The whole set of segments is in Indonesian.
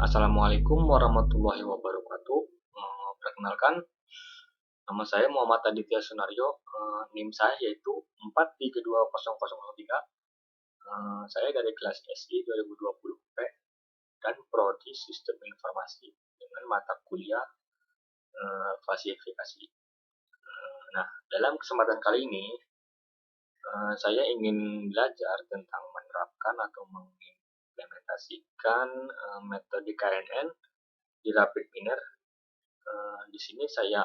Assalamualaikum warahmatullahi wabarakatuh. Perkenalkan, nama saya Muhammad Aditya Sunaryo. NIM saya yaitu 432003. Saya dari kelas SI 2020P dan Prodi Sistem Informasi dengan mata kuliah klasifikasi. Nah, dalam kesempatan kali ini, saya ingin belajar tentang menerapkan atau mengimplementasikan metode KNN di Rapid Miner. Di sini saya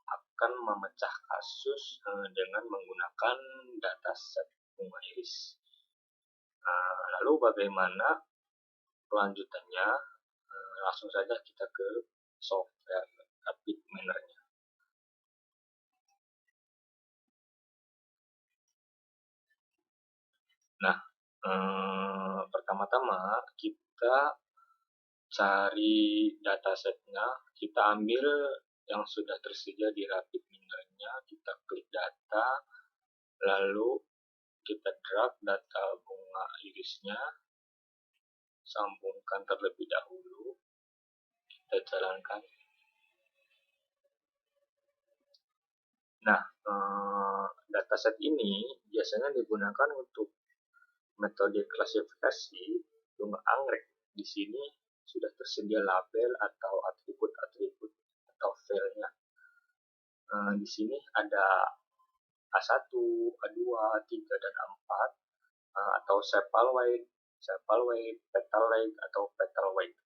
akan memecah kasus dengan menggunakan dataset bunga iris. Lalu bagaimana kelanjutannya? Langsung saja kita ke software Rapid Miner-nya. Nah, pertama-tama kita cari datasetnya, kita ambil yang sudah tersedia di Rapid Miner-nya, kita klik data, lalu kita drag data bunga irisnya, sambungkan terlebih dahulu, kita jalankan. Nah, dataset ini biasanya digunakan untuk metode klasifikasi bunga anggrek. Di sini sudah tersedia label atau atribut-atribut atau filenya. Di sini ada A1, A2, A3, dan A4 atau sepal weight, petal length, atau petal weight.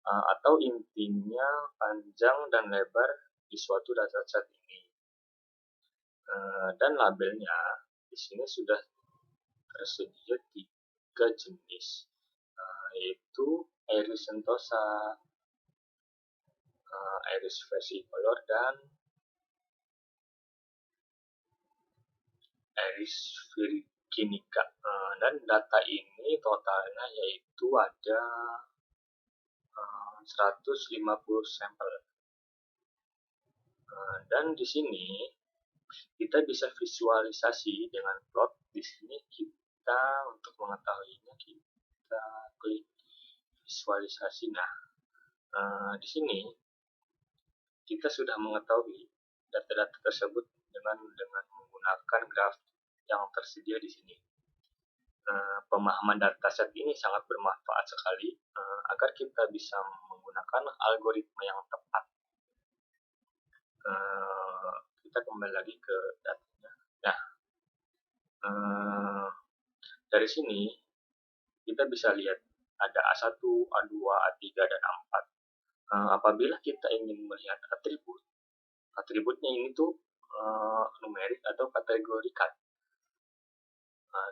Atau intinya panjang dan lebar di suatu dataset ini. Dan labelnya di sini sudah tersedia 3 jenis, yaitu iris sentosa, iris versicolor, dan iris virginica. Dan data ini totalnya yaitu ada 150 sampel. Dan di sini kita bisa visualisasi dengan plot. Di sini kita untuk mengetahuinya kita klik visualisasi. Nah, di sini kita sudah mengetahui data-data tersebut dengan menggunakan graf yang tersedia di sini. Pemahaman dataset ini sangat bermanfaat sekali agar kita bisa menggunakan algoritma yang tepat. Kita kembali lagi ke datanya. Nah, dari sini kita bisa lihat ada A1, A2, A3, dan A4. Apabila kita ingin melihat atributnya ini tuh numerik atau kategorikan.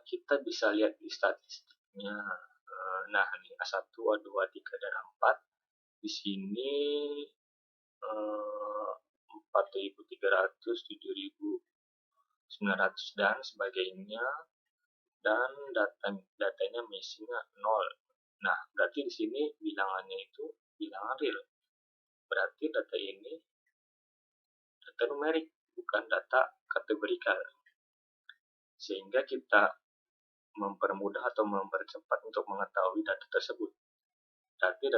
Kita bisa lihat di statistiknya. Nah, ini A1, A2, A3, dan A4. Di sini 4.300, 7.900, dan sebagainya. Dan datanya missing-nya 0. Nah, berarti di sini bilangannya itu bilangan real. Berarti data ini data numerik, bukan data kategorikal. Sehingga kita mempermudah atau mempercepat untuk mengetahui data tersebut. Berarti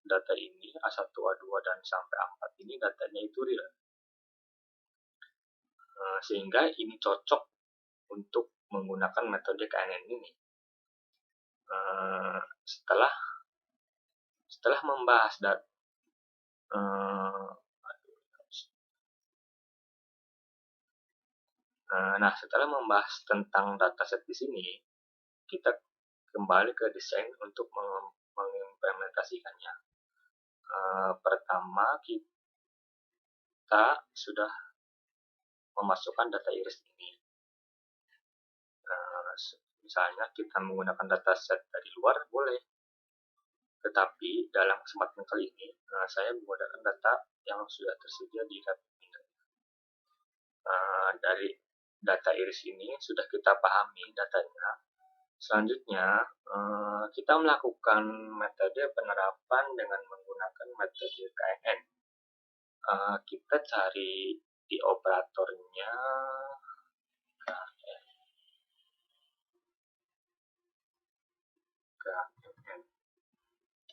data ini A1, A2, dan sampai A4 ini datanya itu real. Sehingga ini cocok untuk menggunakan metode KNN ini. Setelah membahas setelah membahas tentang dataset di sini, kita kembali ke desain untuk mengimplementasikannya. Pertama, kita sudah memasukkan data iris ini. Misalnya kita menggunakan dataset dari luar boleh, tetapi dalam kesempatan kali ini saya menggunakan data yang sudah tersedia di Rapid Miner. Dari data iris ini sudah kita pahami datanya. Selanjutnya kita melakukan metode penerapan dengan menggunakan metode KNN. Kita cari di operatornya KNN.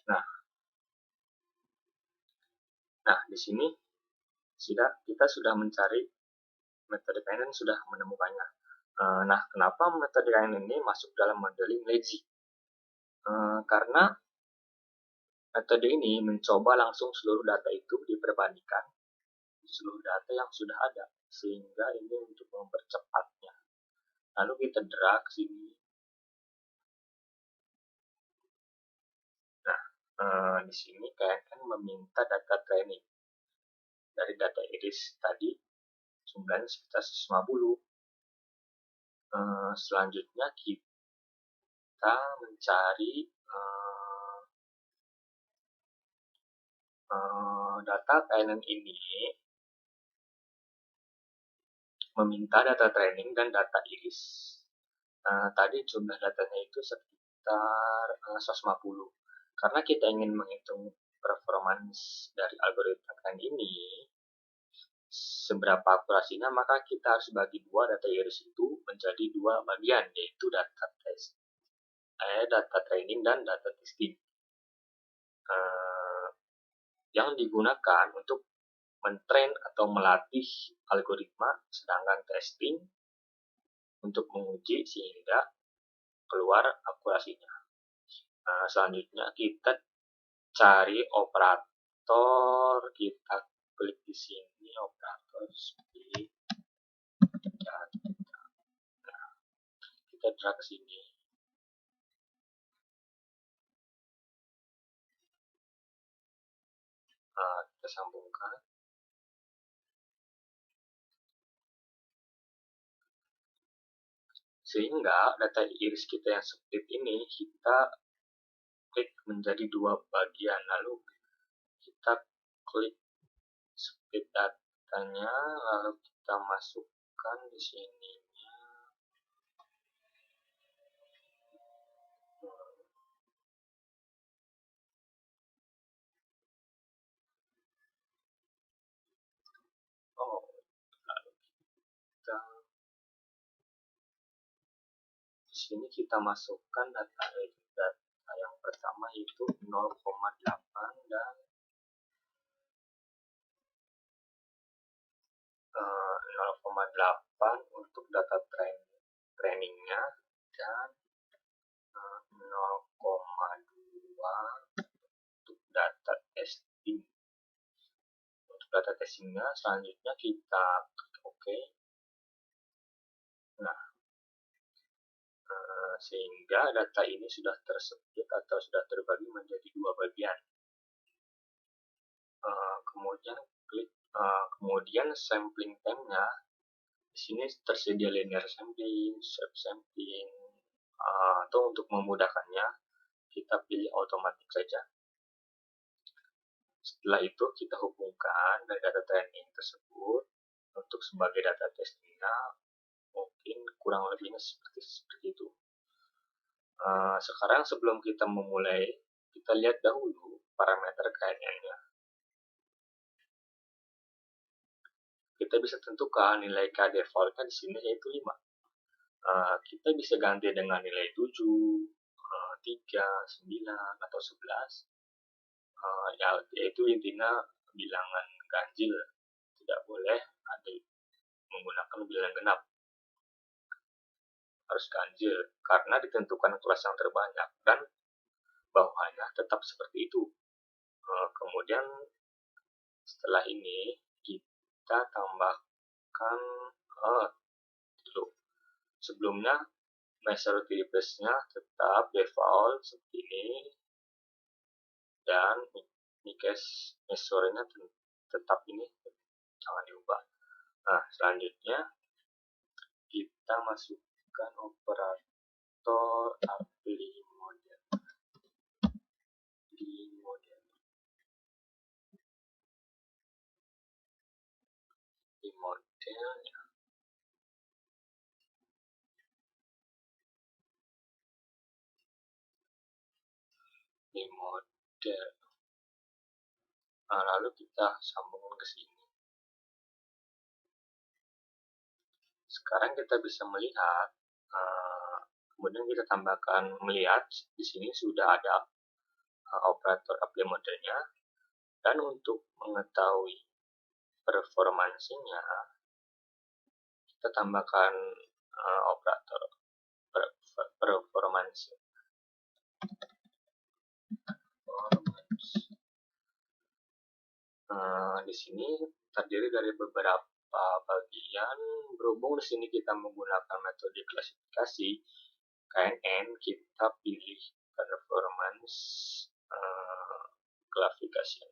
Nah, Nah, di sini kita sudah mencari metode KNN, sudah menemukannya. Nah, kenapa metode KNN ini masuk dalam modeling lazy? Karena metode ini mencoba langsung seluruh data itu diperbandingkan seluruh data yang sudah ada, sehingga ini untuk mempercepatnya. Lalu kita drag sini. Nah, di sini KNN meminta data training. Dari data iris tadi, jumlahnya sekitar 150. Selanjutnya kita mencari data KNN ini meminta data training dan data iris. Tadi jumlah datanya itu sekitar 150. Karena kita ingin menghitung performance dari algoritma KNN ini, seberapa akurasinya, maka kita harus bagi dua data iris itu menjadi dua bagian, yaitu data training dan data testing. Yang digunakan untuk mentrain atau melatih algoritma, sedangkan testing untuk menguji sehingga keluar akurasinya. Selanjutnya kita cari operator, kita klik di sini operator split data. Nah, kita drag sini. Kita sambungkan. Sehingga data iris kita yang split ini kita klik menjadi dua bagian, lalu kita klik split datanya, lalu kita masukkan di sini. Lalu di sini kita masukkan data yang pertama yaitu 0,8 dan 0,8 untuk data trainingnya dan 0,2 untuk data testing. Untuk data testingnya selanjutnya kita klik OK. Nah, sehingga data ini sudah tersplit atau sudah terbagi menjadi dua bagian. Kemudian sampling time-nya di sini tersedia linear sampling, strip sampling, atau untuk memudahkannya kita pilih automatic saja. Setelah itu kita hubungkan dari data training tersebut untuk sebagai data testingnya, mungkin kurang lebihnya seperti itu. Sekarang sebelum kita memulai, kita lihat dahulu parameter KNN-nya. Kita bisa tentukan nilai K default-nya di sini yaitu 5. Kita bisa ganti dengan nilai 7, 3, 9, atau 11. Yaitu intinya bilangan ganjil. Tidak boleh ada menggunakan bilangan genap. Harus ganjil, karena ditentukan kelas yang terbanyak dan bawahnya tetap seperti itu. Kemudian setelah ini kita tambahkan sebelumnya majority replace-nya tetap default seperti ini, dan Mikes mesorenya tetap ini, jangan diubah. Nah, selanjutnya kita masukkan operator apply model di model lalu kita sambungkan ke sini. Sekarang kita bisa melihat, kemudian kita tambahkan melihat di sini sudah ada operator apply modelnya, Dan untuk mengetahui performansinya, kita tambahkan operator performance. Di sini terdiri dari beberapa bagian. Berhubung di sini kita menggunakan metode klasifikasi KNN, kita pilih performance classification.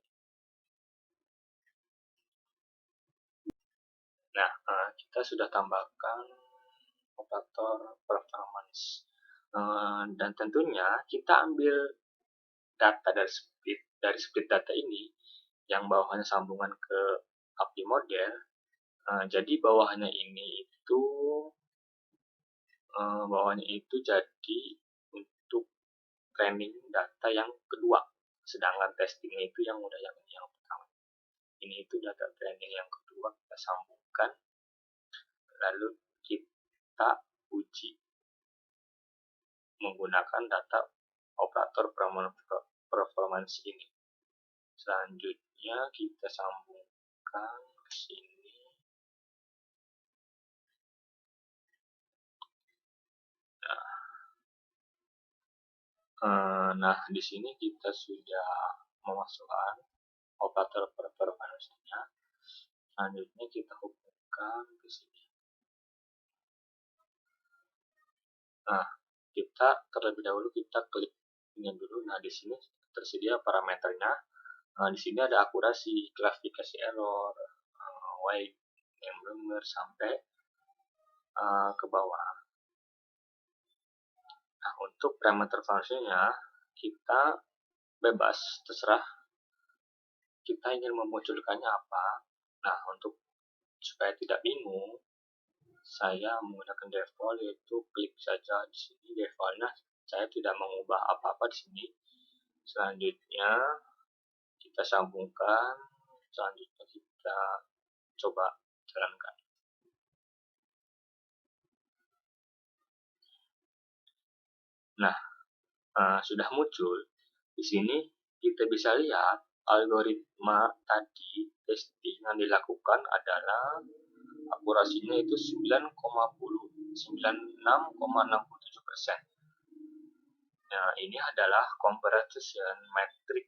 Nah, kita sudah tambahkan operator performance, dan tentunya kita ambil data dari split data ini yang bawahnya sambungan ke API model. Jadi bawahnya itu jadi untuk training data yang kedua, sedangkan testingnya itu yang pertama. Ini itu data training yang kedua, kita sambungkan lalu kita uji menggunakan data operator performance ini. Selanjutnya kita sambungkan ke sini. Nah, di sini kita sudah memasukkan operator performance-nya. Selanjutnya kita hubungkan ke sini. Nah, kita terlebih dahulu kita klik ini dulu. Nah, di sini tersedia parameternya. Di sini ada akurasi, klasifikasi error, white, number sampai ke bawah. Nah, untuk parameter fungsinya kita bebas, terserah kita ingin memunculkannya apa. Nah, untuk supaya tidak bingung, saya menggunakan default, yaitu klik saja di sini defaultnya. Saya tidak mengubah apa-apa di sini. Selanjutnya kita sambungkan, selanjutnya kita coba jalankan. Nah, sudah muncul. Di sini kita bisa lihat algoritma tadi testing yang dilakukan adalah akurasinya itu 96,67%. Nah, ini adalah comparison metric.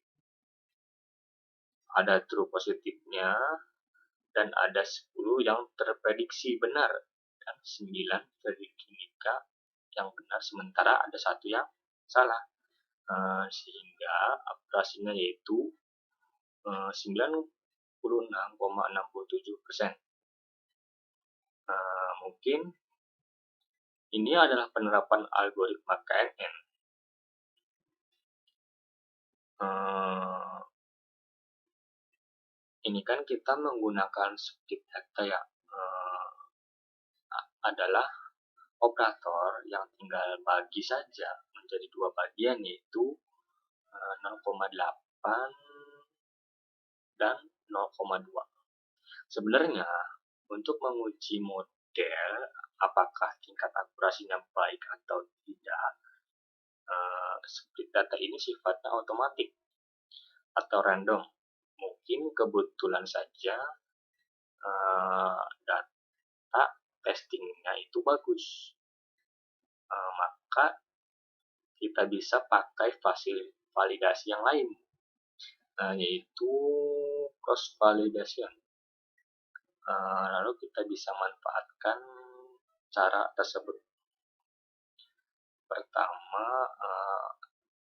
Ada true positifnya dan ada 10 yang terprediksi benar dan 9 prediksi yang benar, sementara ada 1 yang salah. Sehingga akurasinya yaitu 96,67%. Mungkin ini adalah penerapan algoritma KNN. Ini kan kita menggunakan split data ya, adalah operator yang tinggal bagi saja menjadi 2 bagian, yaitu 0,8 dan 0,2. Sebenarnya untuk menguji model apakah tingkat akurasinya baik atau tidak, split data ini sifatnya otomatis atau random. Mungkin kebetulan saja data testingnya itu bagus, maka kita bisa pakai validasi yang lain, yaitu cross validation. Lalu kita bisa manfaatkan cara tersebut. Pertama,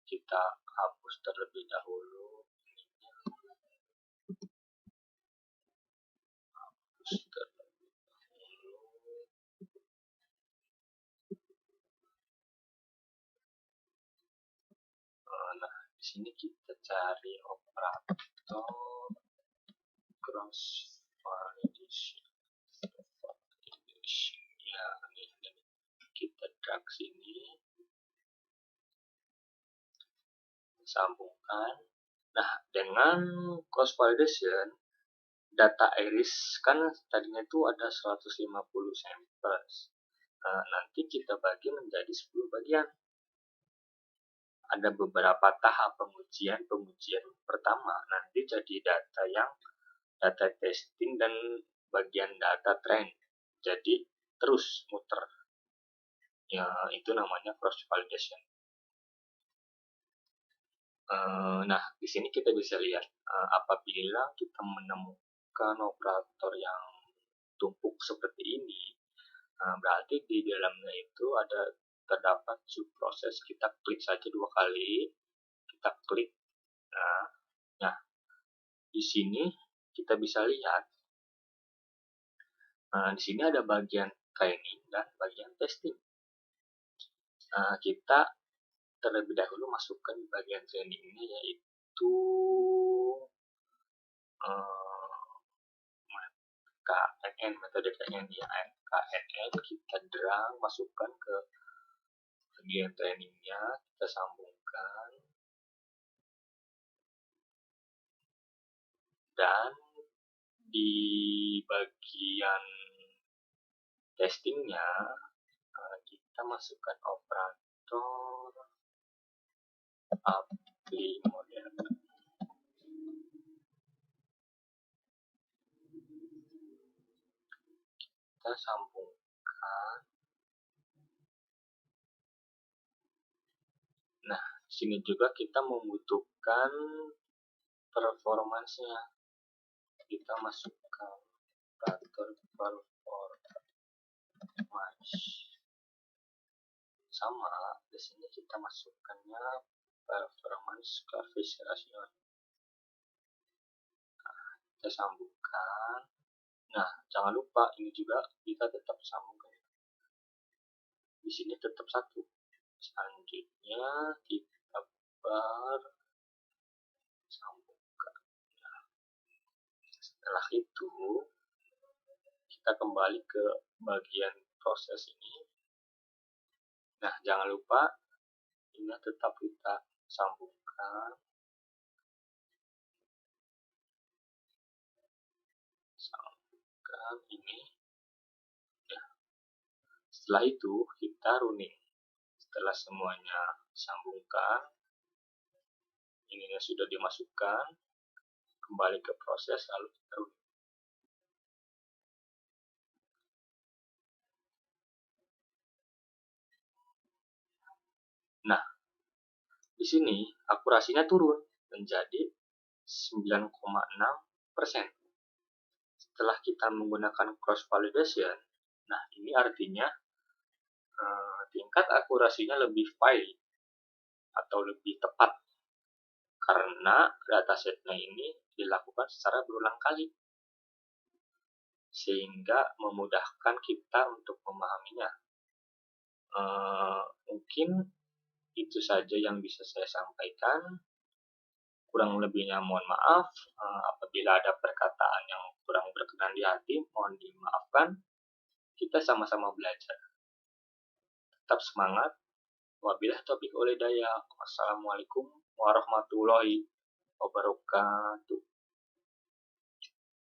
kita hapus terlebih dahulu. Nah, di sini kita cari operator cross validation. Ya, ini kita drag sini, sambungkan. Nah, dengan cross validation, data iris kan tadinya itu ada 150 samples. Nanti kita bagi menjadi 10 bagian. ada beberapa tahap pengujian. Pengujian pertama nanti jadi data testing dan bagian data trend. Jadi terus muter. Ya, itu namanya cross validation. Nah, di sini kita bisa lihat apabila kita menemukan operator yang tumpuk seperti ini, berarti di dalamnya itu terdapat subproses. Kita klik saja 2 kali, kita klik. Nah, di sini kita bisa lihat, di sini ada bagian training dan bagian testing. Kita terlebih dahulu masukkan di bagian trainingnya, yaitu KNN, metode KNN ya, KNN. Kita drag masukkan ke bagian trainingnya, kita sambungkan, dan di bagian testingnya kita masukkan operator apply model. Kita sambungkan. Nah, di sini juga kita membutuhkan performance-nya. Kita masukkan operator performance. Sama, di sini kita masukkannya performance coefficient. Kita sambungkan. Nah, jangan lupa ini juga kita tetap sambungkan. Di sini tetap 1. Selanjutnya kita sambungkan. Nah, setelah itu kita kembali ke bagian proses ini. Nah, jangan lupa ini tetap kita sambungkan. Ini ya. Setelah itu kita running. Setelah semuanya disambungkan, ininya sudah dimasukkan, kembali ke proses, lalu kita running. Nah, di sini akurasinya turun menjadi 9,6%. Setelah kita menggunakan cross validation, nah ini artinya tingkat akurasinya lebih valid atau lebih tepat karena datasetnya ini dilakukan secara berulang kali, sehingga memudahkan kita untuk memahaminya. Mungkin itu saja yang bisa saya sampaikan. Kurang lebihnya mohon maaf. Apabila ada perkataan yang kurang berkenan di hati, mohon dimaafkan. Kita sama-sama belajar. Tetap semangat. Wabillahi taufiq wal hidayah. Wassalamualaikum warahmatullahi wabarakatuh.